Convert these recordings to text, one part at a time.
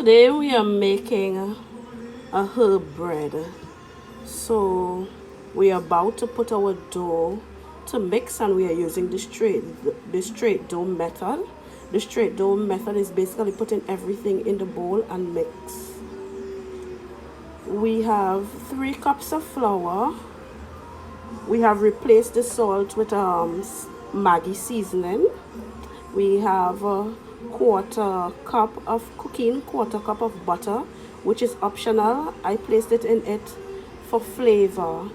Today we are making a herb bread. So we are about to put our dough to mix, and we are using the straight dough method. The straight dough method is basically putting everything in the bowl and mix. We have 3 cups of flour. We have replaced the salt with Maggie seasoning. We have a quarter cup of cookeen, quarter cup of butter, which is optional. I placed it in it for flavor.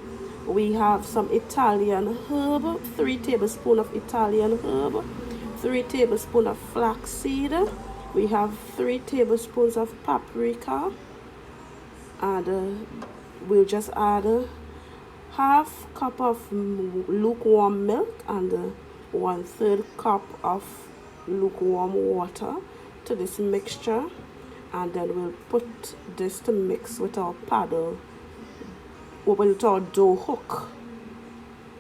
We have some Italian herb, 3 tablespoons of Italian herb, 3 tablespoons of flaxseed. We have 3 tablespoons of paprika, and we'll just add half cup of lukewarm milk and 1/3 cup of lukewarm water to this mixture, and then we'll put this to mix with our paddle, with our dough hook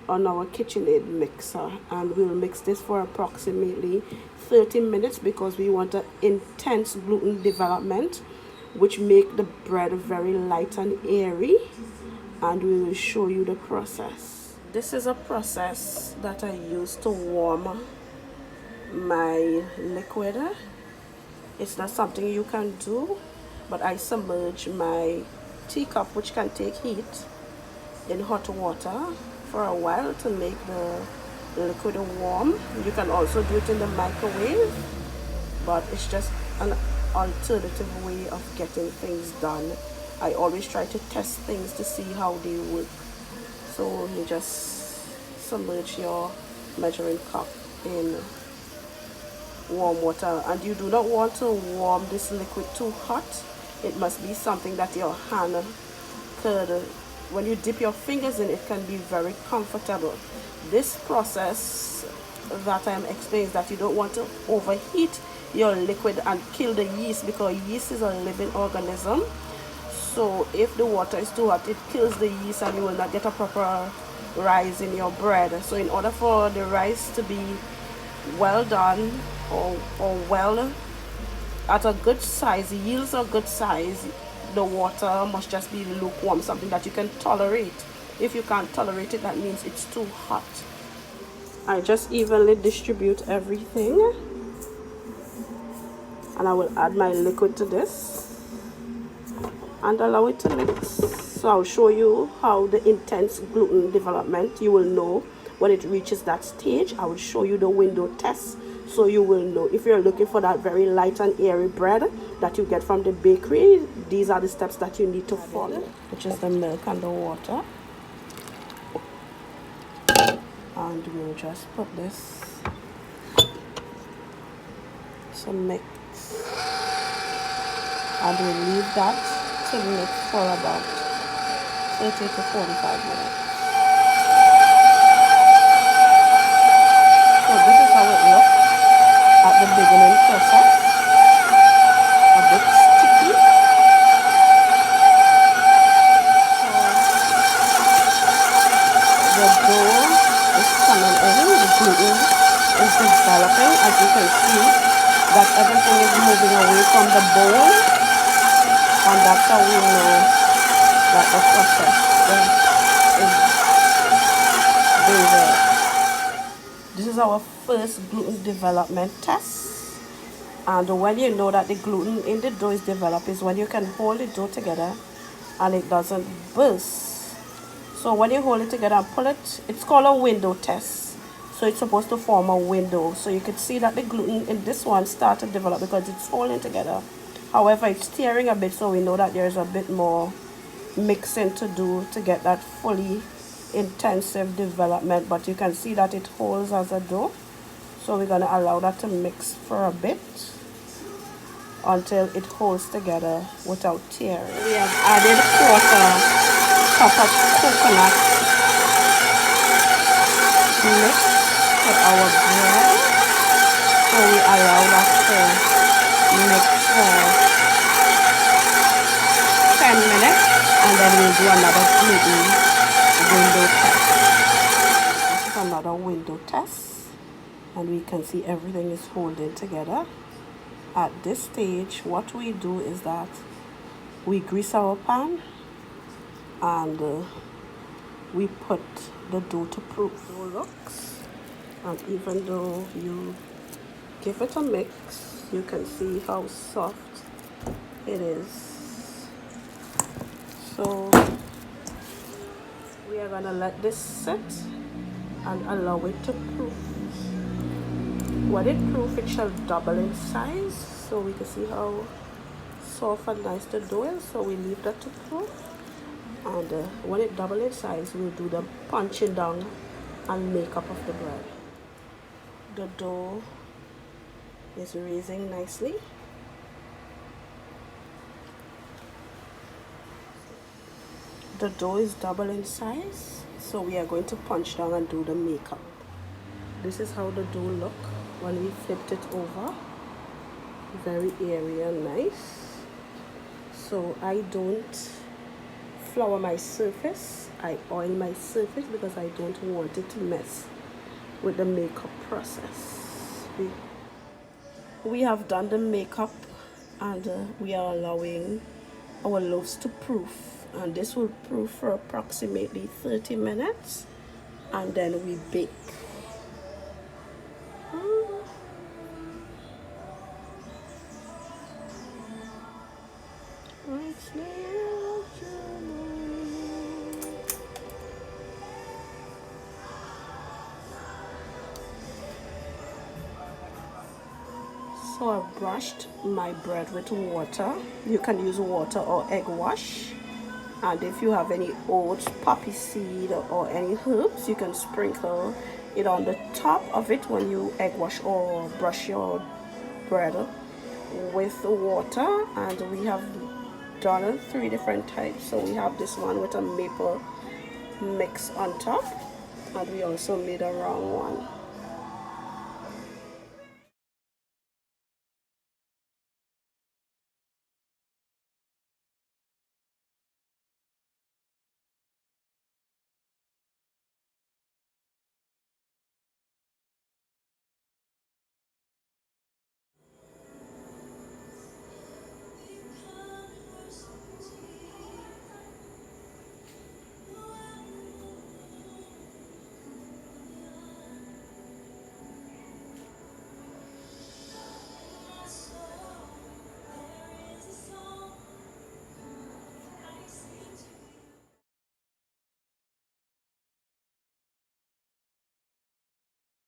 on our KitchenAid mixer, and we'll mix this for approximately 30 minutes because we want an intense gluten development, which make the bread very light and airy, and we will show you the process. This is a process that I use to warm my liquid. It's not something you can do, but I submerge my teacup, which can take heat, in hot water for a while to make the liquid warm. You can also do it in the microwave, but it's just an alternative way of getting things done. I always try to test things to see how they work. So you just submerge your measuring cup in warm water, and you do not want to warm this liquid too hot. It must be something that your hand could, when you dip your fingers in, it can be very comfortable. This process that I'm explaining is that you don't want to overheat your liquid and kill the yeast, because yeast is a living organism. So if the water is too hot, it kills the yeast and you will not get a proper rise in your bread. So in order for the rice to be well done, or well at a good size, yields a good size, the water must just be lukewarm, something that you can tolerate. If you can't tolerate it, that means it's too hot. I just evenly distribute everything, and I will add my liquid to this and allow it to mix. So I'll show you how the intense gluten development, you will know when it reaches that stage. I will show you the window test, so you will know. If you're looking for that very light and airy bread that you get from the bakery, these are the steps that you need to follow, which is the milk and the water. And we'll just put this to mix, and we'll leave that to mix for about 30 to 45 minutes. So this is how it looks at the beginning process. A bit sticky. So the dough is coming in, the gluten is developing. As you can see, that everything is moving away from the bowl, and that's how we know that the process is doing well. This is our first gluten development test, and when you know that the gluten in the dough is developed is when you can hold the dough together and it doesn't burst. So when you hold it together and pull it, it's called a window test. So it's supposed to form a window. So you can see that the gluten in this one started to develop because it's holding together. However, it's tearing a bit, so we know that there's a bit more mixing to do to get that fully intensive development, but you can see that it holds as a dough. So we're going to allow that to mix for a bit until it holds together without tearing. We have added quarter cup of coconut mix to our bread, so we allow that to mix for 10 minutes, and then we'll do another gluten window test. This is another window test, and we can see everything is holding together. At this stage, what we do is that we grease our pan and we put the dough to proof. Dough looks, and even though you give it a mix, you can see how soft it is. So we are gonna let this sit and allow it to proof. When it proof, it shall double in size, so we can see how soft and nice the dough is. So we leave that to proof, and when it double in size, we'll do the punching down and makeup of the bread. The dough is raising nicely. The dough is double in size, so we are going to punch down and do the makeup. This is how the dough look when we flipped it over. Very airy and nice. So I don't flour my surface, I oil my surface because I don't want it to mess with the makeup process. We have done the makeup, and we are allowing our loaves to proof, and this will proof for approximately 30 minutes, and then we bake. So I've brushed my bread with water. You can use water or egg wash, and if you have any oats, poppy seed, or any herbs, you can sprinkle it on the top of it when you egg wash or brush your bread with water. And we have done 3 different types. So we have this one with a maple mix on top, and we also made a round one.